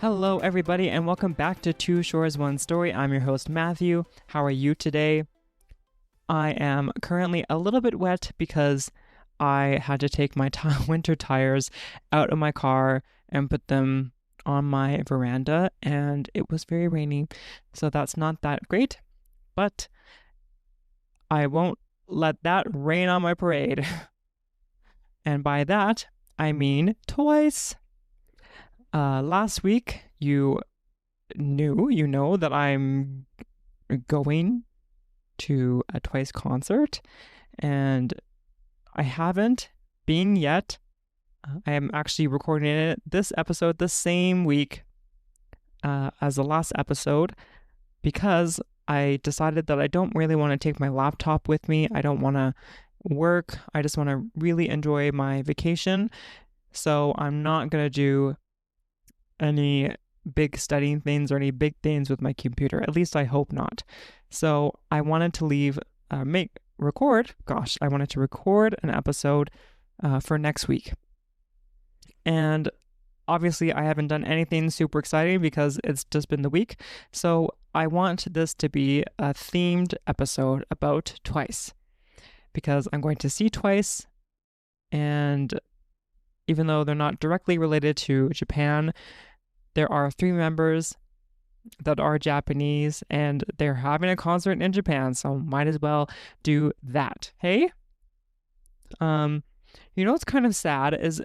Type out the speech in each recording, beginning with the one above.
Hello, everybody, and welcome back to Two Shores, One Story. I'm your host, Matthew. How are you today? I am currently a little bit wet because I had to take my winter tires out of my car and put them on my veranda, and it was very rainy, so that's not that great, but I won't let that rain on my parade. And by that, I mean twice. Last week, you know that I'm going to a Twice concert, and I haven't been yet. I am actually recording this episode the same week as the last episode because I decided that I don't really want to take my laptop with me. I don't want to work. I just want to really enjoy my vacation. So I'm not going to do any big studying things or any big things with my computer. At least I hope not. So I wanted to record an episode for next week. And obviously I haven't done anything super exciting because it's just been the week. So I want this to be a themed episode about Twice because I'm going to see Twice, and even though they're not directly related to Japan, there are 3 members that are Japanese, and they're having a concert in Japan, so might as well do that. Hey? What's kind of sad is,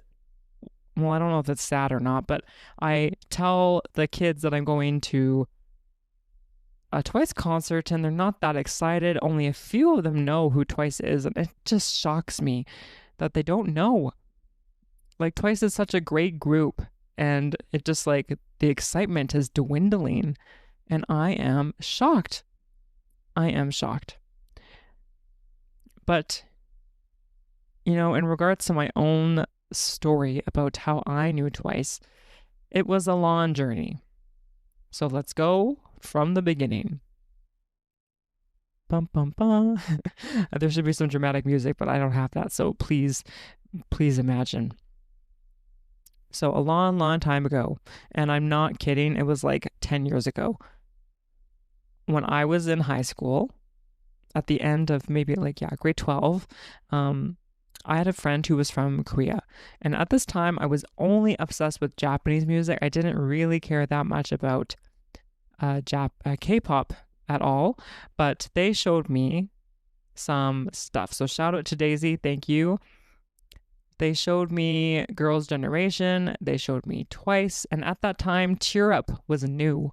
well, I don't know if it's sad or not, but I tell the kids that I'm going to a Twice concert, and they're not that excited. Only a few of them know who Twice is, and it just shocks me that they don't know. Like, Twice is such a great group, and it just like the excitement is dwindling, and I am shocked. But, in regards to my own story about how I knew Twice, it was a long journey. So let's go from the beginning. Bum, bum, bum. There should be some dramatic music, but I don't have that, so please imagine. So a long, long time ago, and I'm not kidding, it was like 10 years ago, when I was in high school, at the end of grade 12, I had a friend who was from Korea. And at this time, I was only obsessed with Japanese music. I didn't really care that much about K-pop at all, but they showed me some stuff. So shout out to Daisy, thank you. They showed me Girls' Generation, they showed me Twice, and at that time, Cheer Up was new.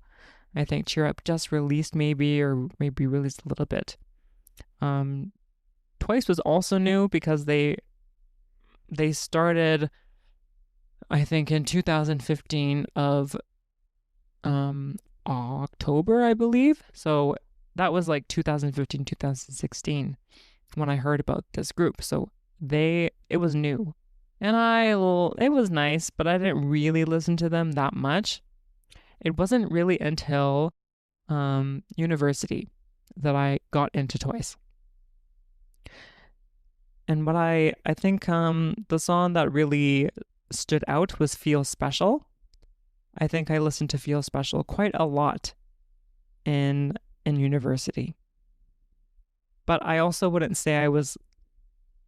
I think Cheer Up just released maybe released a little bit. Twice was also new because they started, I think, in 2015 of October, I believe. So that was like 2015, 2016 when I heard about this group. So it was new, and it was nice, but I didn't really listen to them that much. It wasn't really until university that I got into Twice. And what I think the song that really stood out was Feel Special. I think I listened to Feel Special quite a lot in university. But I also wouldn't say I was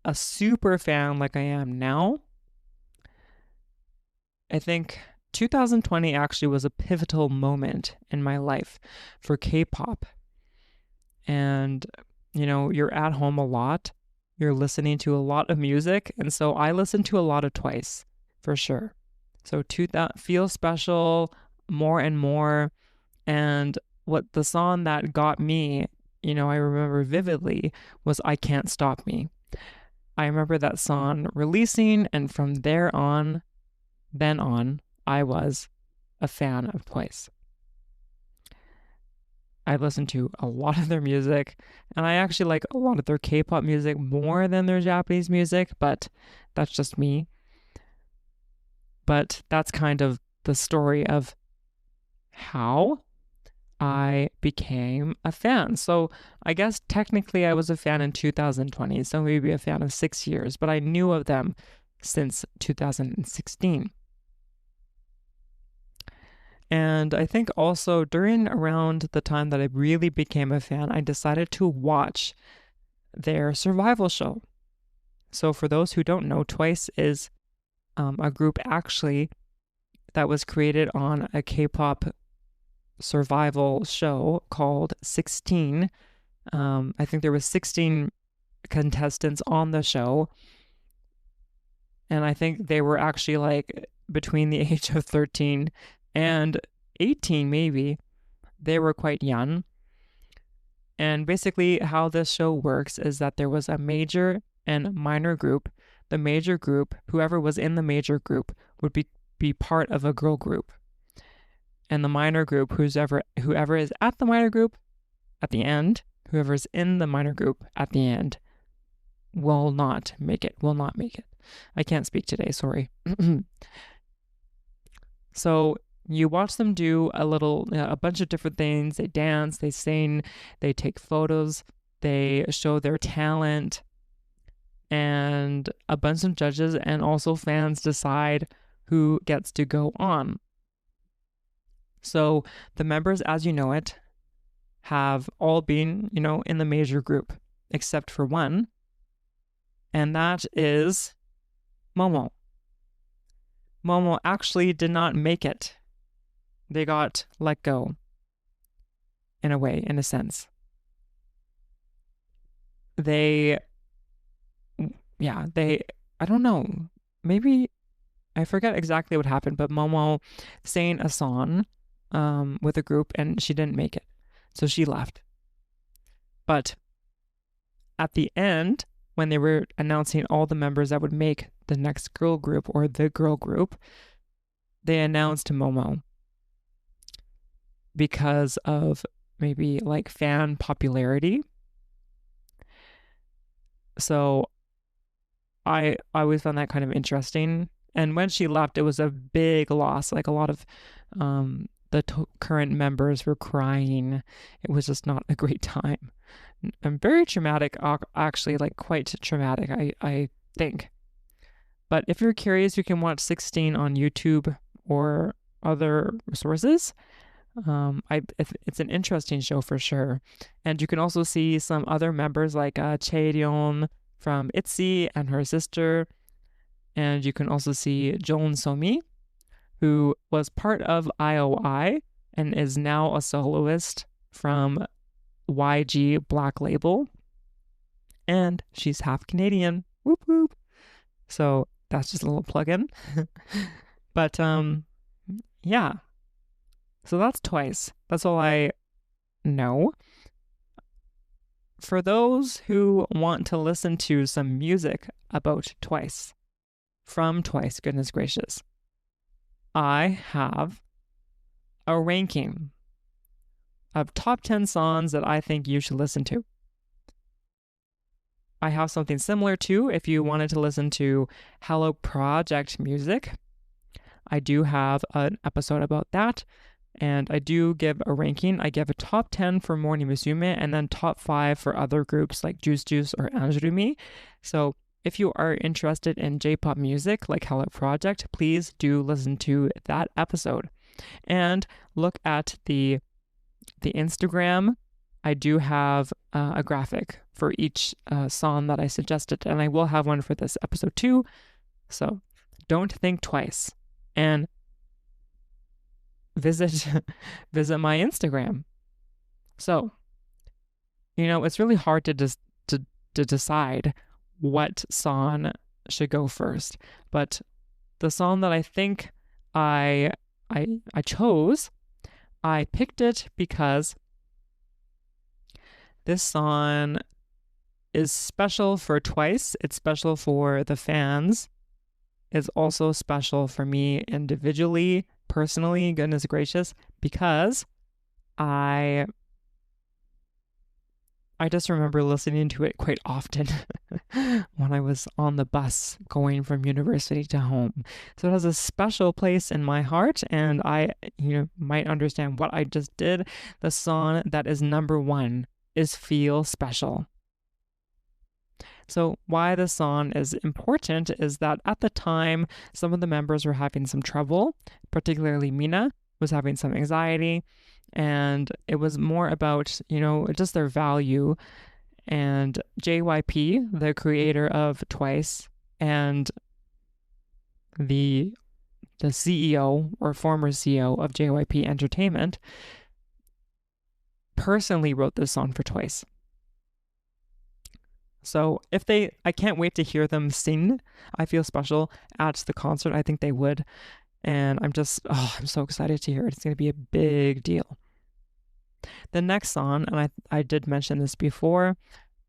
a super fan like I am now. I think 2020 actually was a pivotal moment in my life for K-pop. And, you're at home a lot. You're listening to a lot of music. And so I listened to a lot of Twice, for sure. So Feel Special, More and More. And what the song that got me, I remember vividly, was I Can't Stop Me. I remember that song releasing, and from then on, I was a fan of Twice. I listened to a lot of their music, and I actually like a lot of their K-pop music more than their Japanese music, but that's just me. But that's kind of the story of how I became a fan. So I guess technically I was a fan in 2020, so maybe a fan of 6 years, but I knew of them since 2016. And I think also during around the time that I really became a fan, I decided to watch their survival show. So for those who don't know, Twice is a group actually that was created on a K-pop survival show called 16. I think there was 16 contestants on the show, and I think they were actually like between the age of 13 and 18 maybe. They were quite young. And basically how this show works is that there was a major and minor group. The major group, whoever was in the major group, would be part of a girl group. And the minor group, whoever is at the minor group at the end, whoever's in the minor group at the end will not make it. I can't speak today, sorry. So you watch them do a bunch of different things. They dance, they sing, they take photos, they show their talent, and a bunch of judges and also fans decide who gets to go on. So the members, as you know it, have all been, in the major group, except for one, and that is Momo. Momo actually did not make it. They got let go, in a sense. I don't know, maybe, I forget exactly what happened, but Momo sang a song with a group and she didn't make it. So she left. But at the end, when they were announcing all the members that would make the next girl group or the girl group, they announced Momo because of maybe like fan popularity. So I always found that kind of interesting. And when she left, it was a big loss. Like a lot of current members were crying. It was just not a great time. And very traumatic, actually, like quite traumatic, I think. But if you're curious, you can watch 16 on YouTube or other sources. It's an interesting show for sure. And you can also see some other members like Chaeryeon from ITZY and her sister. And you can also see Jeon Somi, who was part of IOI and is now a soloist from YG Black Label. And she's half Canadian. Whoop whoop. So that's just a little plug-in. But yeah. So that's Twice. That's all I know. For those who want to listen to some music about Twice, from Twice, goodness gracious, I have a ranking of top 10 songs that I think you should listen to. I have something similar too if you wanted to listen to Hello Project music. I do have an episode about that, and I do give a ranking. I give a top 10 for Morning Musume and then top 5 for other groups like Juice Juice or Anjurumi. So if you are interested in J-pop music like Hello Project, please do listen to that episode. And look at the Instagram. I do have a graphic for each song that I suggested, and I will have one for this episode too. So don't think twice and visit my Instagram. So, it's really hard to decide what song should go first, but the song that I think I chose, I picked it because this song is special for Twice. It's special for the fans. It's also special for me individually, personally, goodness gracious, because I just remember listening to it quite often when I was on the bus going from university to home. So it has a special place in my heart, and I, might understand what I just did. The song that is number 1 is Feel Special. So why this song is important is that at the time, some of the members were having some trouble, particularly Mina, was having some anxiety, and it was more about, just their value. And JYP, the creator of Twice, and the CEO or former CEO of JYP Entertainment personally wrote this song for Twice. So I can't wait to hear them sing I Feel Special at the concert. I think they would. And I'm so excited to hear it. It's going to be a big deal. The next song, and I did mention this before,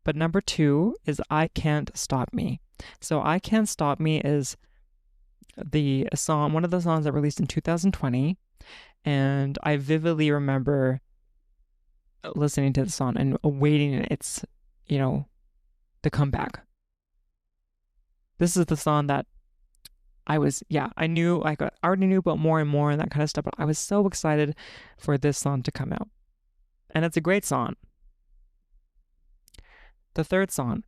but number 2 is I Can't Stop Me. So I Can't Stop Me is one of the songs that released in 2020. And I vividly remember listening to the song and awaiting its, the comeback. This is the song that I already knew about more and more and that kind of stuff, but I was so excited for this song to come out. And it's a great song. The third song.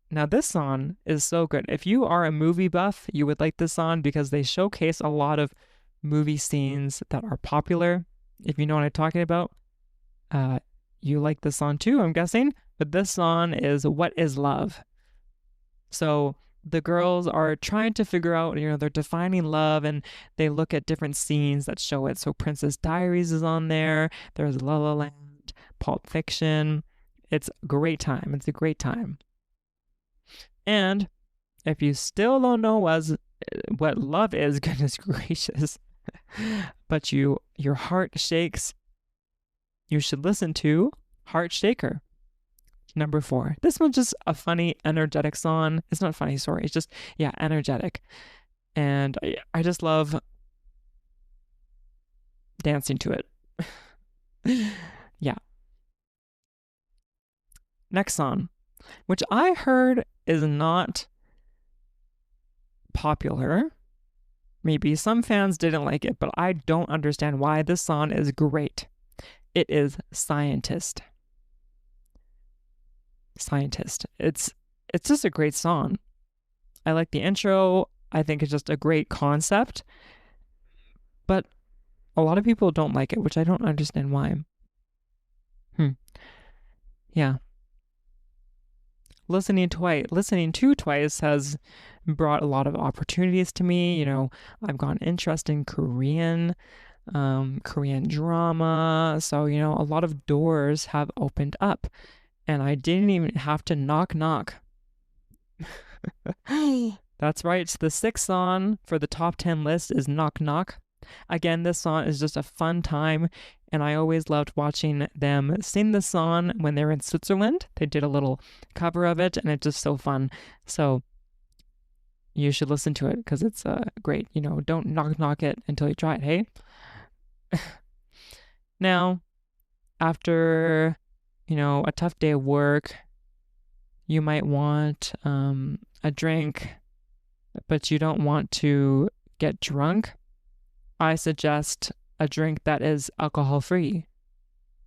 Now, this song is so good. If you are a movie buff, you would like this song because they showcase a lot of movie scenes that are popular. If you know what I'm talking about, you like this song too, I'm guessing. But this song is What Is Love? So the girls are trying to figure out, they're defining love, and they look at different scenes that show it. So Princess Diaries is on there. There's La La Land, Pulp Fiction. It's a great time. It's a great time. And if you still don't know what love is, goodness gracious, but your heart shakes, you should listen to Heart Shaker. Number 4. This one's just a funny, energetic song. It's not funny, sorry. It's just, energetic. And I just love dancing to it. Yeah. Next song, which I heard is not popular. Maybe some fans didn't like it, but I don't understand why. This song is great. It is Scientist. It's just a great song. I like the intro. I think it's just a great concept. But a lot of people don't like it, which I don't understand why. Yeah. Listening to Twice has brought a lot of opportunities to me. I've gotten interest in Korean drama. So, a lot of doors have opened up. And I didn't even have to knock. That's right. The 6th song for the top 10 list is Knock Knock. Again, this song is just a fun time, and I always loved watching them sing the song when they were in Switzerland. They did a little cover of it, and it's just so fun. So you should listen to it because it's great. Don't knock it until you try it, hey? Now, after a tough day of work, you might want a drink, but you don't want to get drunk. I suggest a drink that is alcohol-free,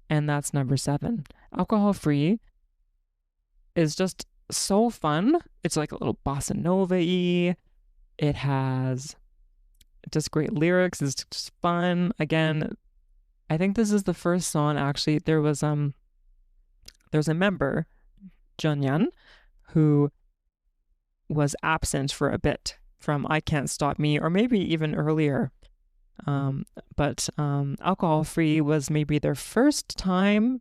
and that's number 7. Alcohol-free is just so fun. It's like a little bossa nova-y. It has just great lyrics. It's just fun. Again, I think this is the first song, actually. There's a member, Junyan, who was absent for a bit from I Can't Stop Me, or maybe even earlier. But Alcohol-Free was maybe their first time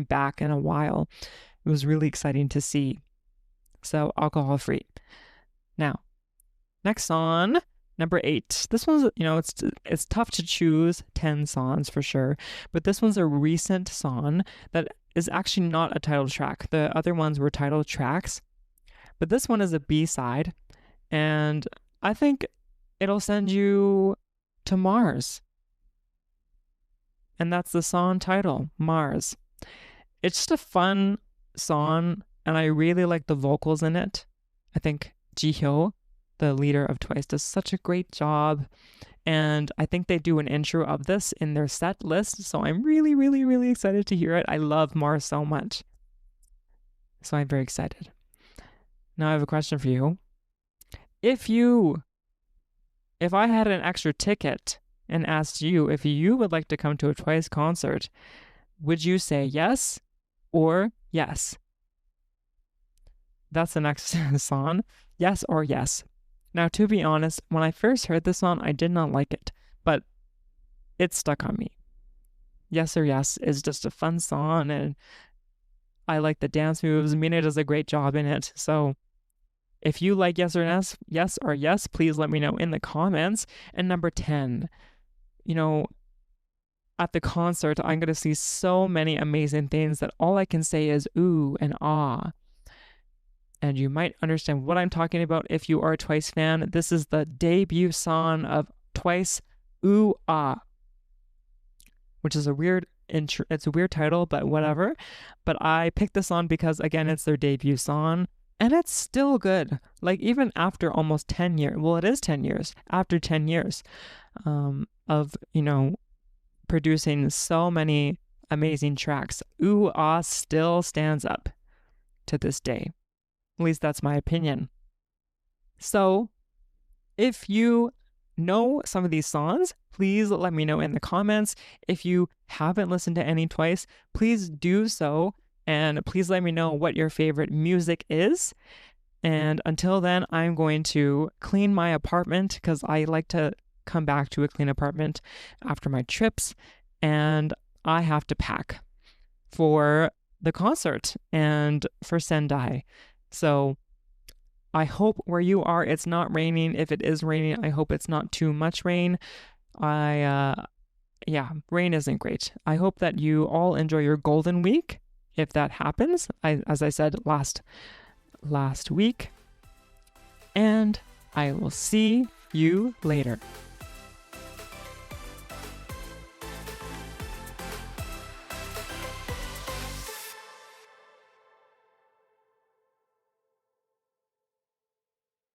back in a while. It was really exciting to see. So Alcohol-Free. Now, next song, number 8. This one's, it's tough to choose 10 songs for sure, but this one's a recent song that is actually not a title track. The other ones were title tracks, but this one is a B-side, and I think it'll send you to Mars. And that's the song title, Mars. It's just a fun song, and I really like the vocals in it. I think Jihyo, the leader of Twice, does such a great job, and I think they do an intro of this in their set list, so I'm really, really, really excited to hear it. I love Mars so much, so I'm very excited. Now I have a question for you. If I had an extra ticket and asked you if you would like to come to a Twice concert, would you say yes or yes? That's the next song. Yes or yes. Now, to be honest, when I first heard this song, I did not like it, but it stuck on me. Yes or Yes is just a fun song, and I like the dance moves. Mina does a great job in it. So if you like Yes or Yes, please let me know in the comments. And number 10, at the concert, I'm going to see so many amazing things that all I can say is ooh and ah. And you might understand what I'm talking about if you are a Twice fan. This is the debut song of Twice, Ooh Ah, which is a weird title, but whatever. But I picked this song because, again, it's their debut song, and it's still good. Like, even after almost 10 years, well, it is 10 years, after 10 years of, producing so many amazing tracks, Ooh Ah still stands up to this day. At least that's my opinion. So, if you know some of these songs, please let me know in the comments. If you haven't listened to any Twice, please do so. And please let me know what your favorite music is. And until then, I'm going to clean my apartment because I like to come back to a clean apartment after my trips. And I have to pack for the concert and for Sendai. So I hope where you are, it's not raining. If it is raining, I hope it's not too much rain. Rain isn't great. I hope that you all enjoy your golden week, if that happens, as I said last week. And I will see you later.